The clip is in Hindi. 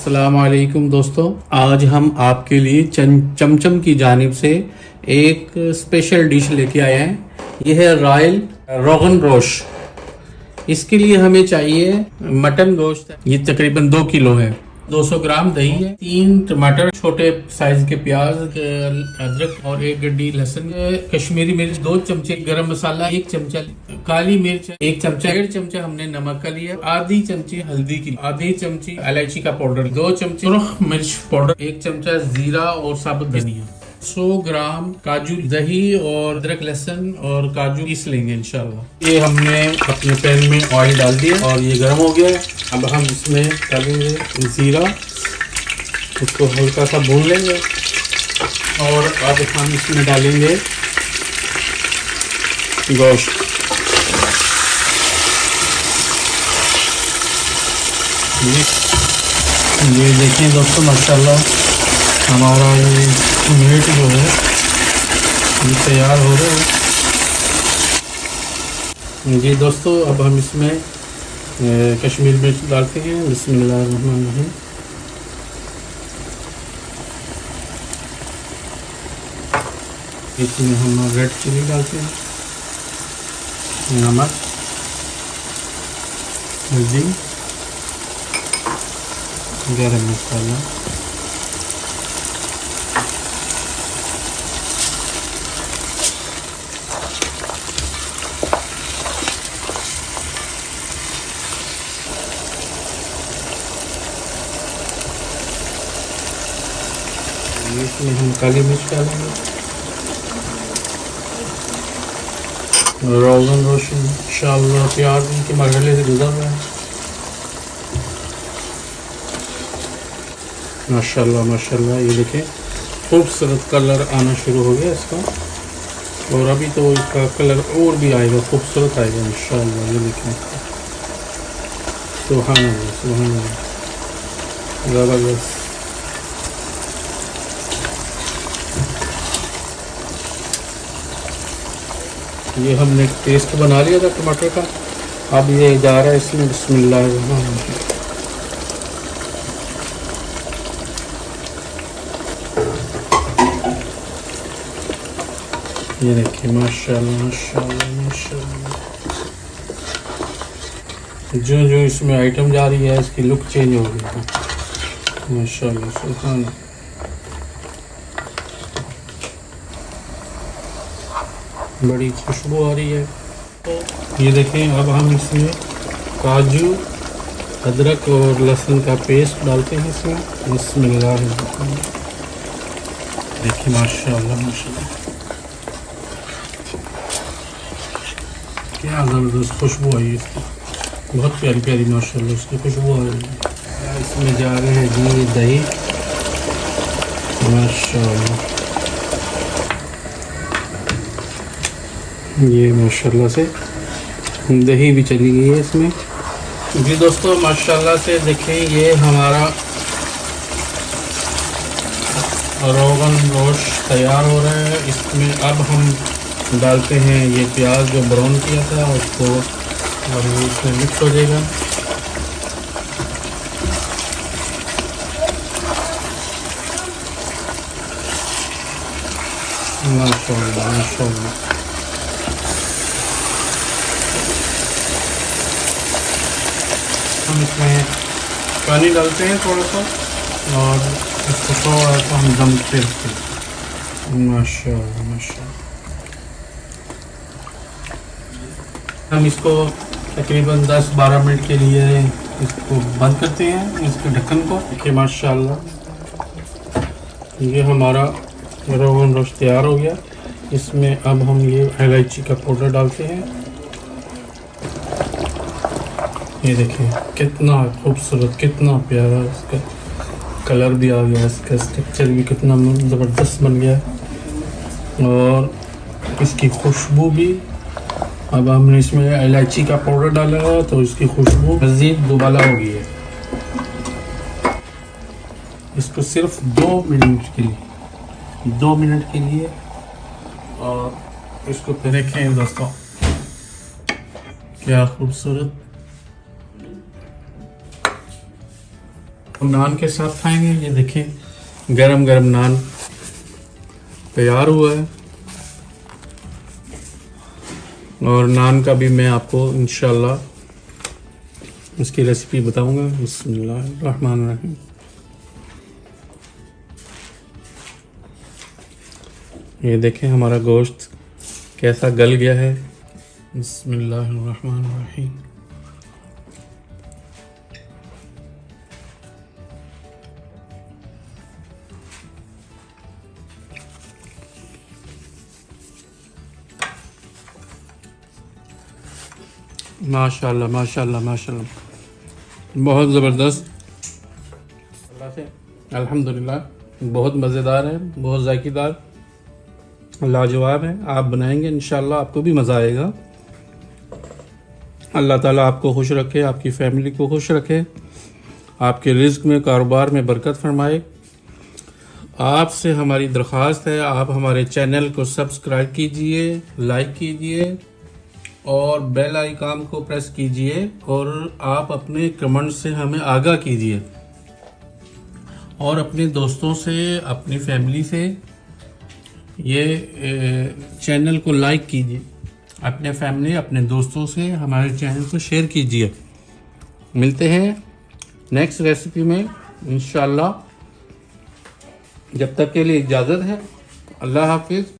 अस्सलाम वालेकुम दोस्तों, आज हम आपके लिए चमचम की जानिब से एक स्पेशल डिश लेके आए हैं। यह है रॉयल रोगन जोश। इसके लिए हमें चाहिए मटन गोश्त, ये तकरीबन 2 किलो है। 200 ग्राम दही है, 3 टमाटर, छोटे साइज के प्याज, अदरक और 1 गड्डी लहसुन, कश्मीरी मिर्च, 2 चमचे गरम मसाला, 1 चमचा काली मिर्च, 1 चमचा, 1.5 चमचा हमने नमक का लिया, आधी चमची हल्दी की, आधी चमची इलायची का पाउडर, 2 चमचे सुरख मिर्च पाउडर, 1 चमचा जीरा और साबुत धनिया, 100 ग्राम काजू, दही और अदरक लहसुन और काजू पीस लेंगे इंशाल्लाह। ये हमने अपने पैन में ऑयल डाल दिया और ये गर्म हो गया। अब हम इसमें डालेंगे जीरा, इसको हल्का सा भून लेंगे और अब हम इसमें डालेंगे गोश्त। ये देखें दोस्तों, माशाल्लाह हमारा ये मीट जो है ये तैयार हो रहा है। जी दोस्तों, अब हम इसमें कश्मीरी मिर्च डालते हैं। बिस्मिल्लाहिर्रहमानिर्रहीम। इसमें हम रेड चिली डालते हैं, नमक, हल्दी, गरम मसाला, इसमें हम काली मिर्च डालेंगे। रोगन जोश इंशाअल्लाह प्याज के मरहले से गुजर रहा है। माशाल्लाह माशाल्लाह, ये देखें खूबसूरत कलर आना शुरू हो गया इसका, और अभी तो इसका कलर और भी आएगा, खूबसूरत आएगा इंशाअल्लाह। ये देखें, सुभान अल्लाह सुभान अल्लाह, ज़बरदस्त। ये हमने एक पेस्ट बना लिया था टमाटर का, अब ये जा रहा है इसमें। बिस्मिल्लाहिर्रहमानिर्रहीम। ये देखिए, माशाल्लाह माशाल्लाह माशाल्लाह, जो जो इसमें आइटम जा रही है इसकी लुक चेंज हो गई है। माशाल्लाह सुभान अल्लाह, बड़ी खुशबू आ रही है। ये देखें, अब हम इसमें काजू, अदरक और लहसुन का पेस्ट डालते हैं इसमें। बिस्मिल्लाह। देखिए माशाल्लाह माशाल्लाह, क्या ज़बरदस्त खुशबू आई है इसकी, बहुत प्यारी प्यारी माशाल्लाह इसकी खुशबू आ रही है। इसमें जा रहे हैं जी दही, माशाल्लाह, ये माशाल्लाह से दही भी चली गई है इसमें। जी दोस्तों, माशाल्लाह से देखें, ये हमारा रोगन जोश तैयार हो रहा है। इसमें अब हम डालते हैं ये प्याज जो ब्राउन किया था उसको, और ये इसमें मिक्स हो जाएगा। माशाल्लाह माशाल्लाह, हम इसमें पानी डालते हैं थोड़ा सा, और इसको थोड़ा सा हम दम पे रखते हैं। माशाल्लाह माशाल्लाह, हम इसको तकरीबन 10-12 मिनट के लिए इसको बंद करते हैं, इसके ढक्कन को। देखिए माशाल्लाह, ये हमारा रोगन जोश तैयार हो गया। इसमें अब हम ये इलायची का पाउडर डालते हैं। ये देखिए कितना खूबसूरत, कितना प्यारा इसका कलर भी आ गया, इसका स्ट्रक्चर भी कितना ज़बरदस्त बन गया, और इसकी खुशबू भी। अब हमने इसमें इलायची का पाउडर डाला है तो इसकी खुशबू मज़ीद दुबाला हो गई है। इसको सिर्फ 2 मिनट के लिए, 2 मिनट के लिए, और इसको देखें दोस्तों क्या खूबसूरत नान के साथ खाएंगे। ये देखिए गरम गरम नान तैयार हुआ है, और नान का भी मैं आपको इंशाल्लाह इसकी रेसिपी बताऊंगा। बिस्मिल्लाहिर्रहमानिर्रहीम। ये देखें हमारा गोश्त कैसा गल गया है। बिस्मिल्लाहिर्रहमानिर्रहीम। माशाल्लाह माशाल्लाह माशाल्लाह, बहुत ज़बरदस्त। अल्लाह से अल्हम्दुलिल्लाह, बहुत मज़ेदार है, बहुत ज़ायकेदार, लाजवाब है। आप बनाएंगे इंशाल्लाह आपको भी मज़ा आएगा। अल्लाह ताला आपको खुश रखे, आपकी फैमिली को खुश रखे, आपके रिज़्क में, कारोबार में बरकत फरमाए। आपसे हमारी दरख्वास्त है, आप हमारे चैनल को सब्सक्राइब कीजिए, लाइक कीजिए और बेल आइकन को प्रेस कीजिए, और आप अपने कमेंट से हमें आगाह कीजिए, और अपने दोस्तों से, अपनी फैमिली से ये चैनल को लाइक कीजिए। अपने फैमिली, अपने दोस्तों से हमारे चैनल को शेयर कीजिए। मिलते हैं नेक्स्ट रेसिपी में इंशाल्लाह। जब तक के लिए इजाज़त है। अल्लाह हाफिज़।